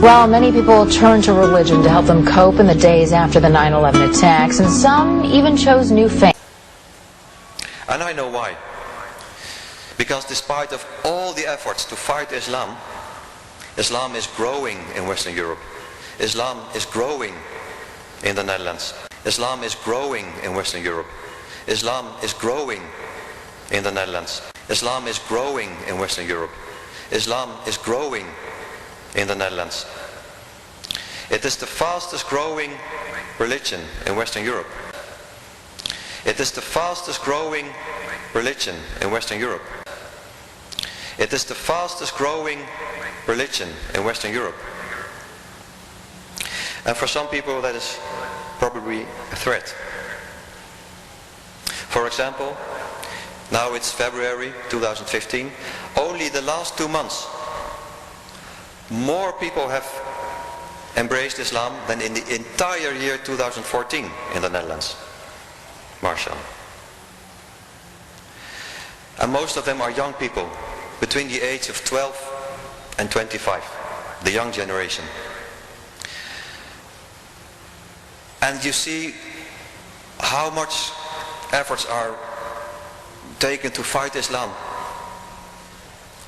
Well, many people turned to religion to help them cope in the days after the 9/11 attacks, and some even chose new faith. And I know why. Because despite of all the efforts to fight Islam, Islam is growing in Western Europe. Islam is growing in the Netherlands. Islam is growing in Western Europe. Islam is growing in the Netherlands. Islam is growing in Western Europe. Islam is growing in the Netherlands. It is the fastest growing religion in Western Europe. It is the fastest growing religion in Western Europe. It is the fastest growing religion in Western Europe. And for some people that is probably a threat. For example, now it's February 2015, only the last 2 months more people have embraced Islam than in the entire year 2014 in the Netherlands. Marshall. And most of them are young people between the age of 12 and 25, the young generation. And you see how much efforts are taken to fight Islam.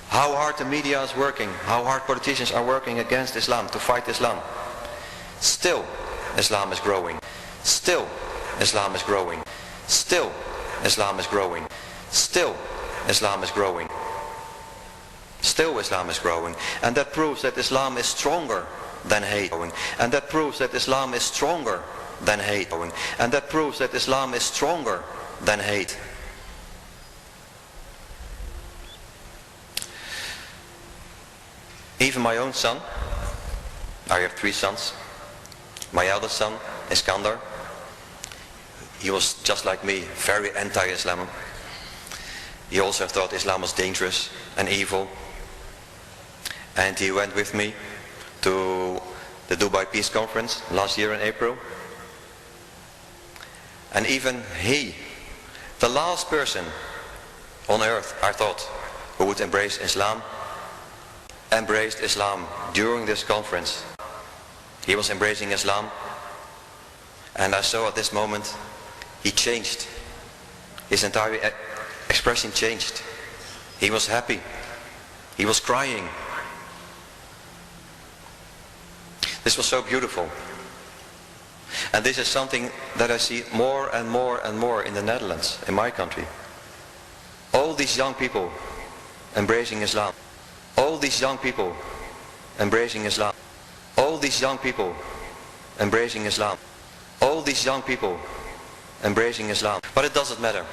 How hard the media is working, how hard politicians are working against Islam, to fight Islam. Still, Islam is growing. Still, Islam is growing. Still, Islam is growing. Still, Islam is growing. Still, Islam is growing. And that proves that Islam is stronger than hate. And that proves that Islam is stronger than hate. And that proves that Islam is stronger than hate. Even my own son, I have 3 sons. My eldest son, Iskander, he was just like me, very anti-Islam. He also thought Islam was dangerous and evil. And he went with me to the Dubai Peace Conference last year in April. And even he, the last person on earth, I thought, who would embrace Islam, embraced Islam during this conference. He was embracing Islam, and I saw at this moment he changed. His entire expression changed. He was happy. He was crying. This was so beautiful. And this is something that I see more and more and more in the Netherlands, in my country. All these young people embracing Islam. All these young people embracing Islam. All these young people embracing Islam. All these young people embracing Islam. But it doesn't matter.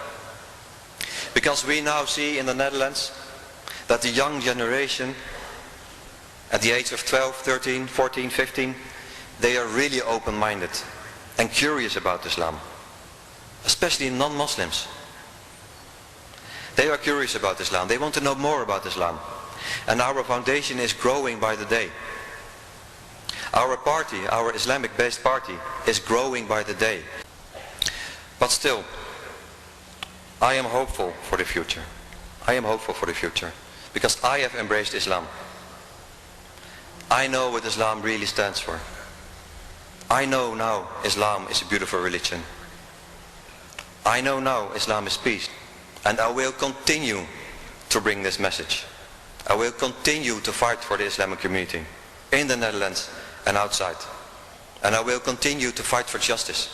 Because we now see in the Netherlands that the young generation at the age of 12, 13, 14, 15, they are really open-minded and curious about Islam. Especially non-Muslims. They are curious about Islam. They want to know more about Islam. And our foundation is growing by the day. Our party, our Islamic-based party, is growing by the day. But still, I am hopeful for the future. I am hopeful for the future. Because I have embraced Islam. I know what Islam really stands for. I know now Islam is a beautiful religion. I know now Islam is peace. And I will continue to bring this message. I will continue to fight for the Islamic community in the Netherlands and outside. And I will continue to fight for justice.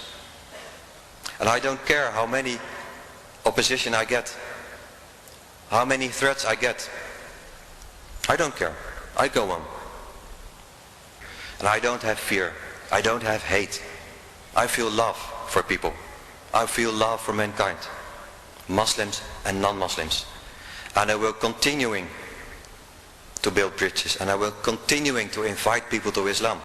And I don't care how many opposition I get, how many threats I get. I don't care. I go on. And I don't have fear. I don't have hate. I feel love for people. I feel love for mankind. Muslims and non-Muslims. And I will continuing to build bridges, and I will continuing to invite people to Islam.